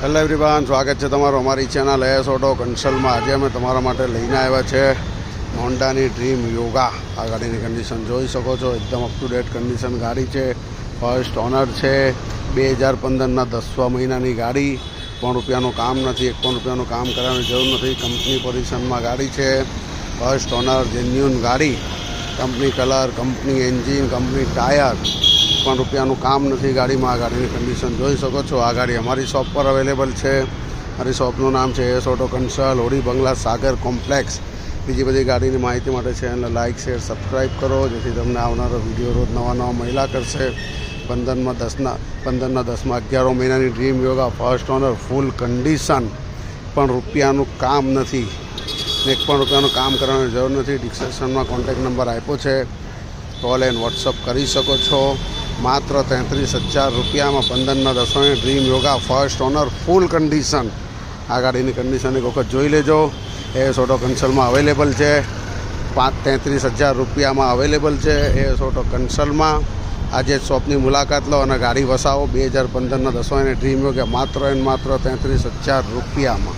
Hello everyone, સ્વાગત છે તમારું અમારી ચેનલ એસ ઓટો કન્સલ્ટમાં। આજે અમે તમારા માટે લઈને આવ્યા છે હોન્ડાની ડ્રીમ યોગા। આ ગાડીની કન્ડિશન જોઈ શકો છો, એકદમ અપ ટુ ડેટ કન્ડિશન ગાડી છે। ફર્સ્ટ ઓનર છે, 2015ના 10મા મહિનાની ગાડી। પણ રૂપિયાનું કામ નથી, 1 પણ રૂપિયાનું કામ કરવાની જરૂર નથી। કંપની પોઝિશનમાં ગાડી છે। ફર્સ્ટ ઓનર, જેન્યુન ગાડી, company colour, company engine, company tyre, પણ રૂપિયાનું કામ નથી ગાડીમાં। આ ગાડીની કન્ડિશન જોઈ શકો છો। આ ગાડી અમારી શોપ પર અવેલેબલ છે। મારી શોપનું નામ છે એસ ઓટો કન્સલ્ટ, હોડી બંગલા, સાગર કોમ્પ્લેક્સ। બીજી બધી ગાડીની માહિતી માટે ચેનલને લાઇક, શેર, સબસ્ક્રાઈબ કરો, જેથી તમને આવનારો વિડીયો રોજ નવા મળ્યા કરશે। 15ના 10મા 11મા મહિનાની ડ્રીમ યોગા, ફર્સ્ટ ઓનર, ફૂલ કન્ડિશન, પણ રૂપિયાનું કામ નથી, 1 પણ રૂપિયાનું કામ કરવાની જરૂર નથી। ડિસ્ક્રિપ્શનમાં કોન્ટેક્ટ નંબર આપ્યો છે, કોલ એન્ડ વોટ્સઅપ કરી શકો છો। માત્ર 33,000 રૂપિયામાં 15ના 10માની ડ્રીમ યોગા, ફર્સ્ટ ઓનર, ફૂલ કન્ડિશન। આ ગાડીની કન્ડિશન એક વખત જોઈ લેજો। એસ ઓટો કન્સલ્ટમાં અવેલેબલ છે, 33,000 રૂપિયામાં અવેલેબલ છે એસ ઓટો કન્સલ્ટમાં। આજે શોપની મુલાકાત લો અને ગાડી વસાવો। 2015ના 10માની ડ્રીમ યોગા માત્ર 33,000 રૂપિયામાં।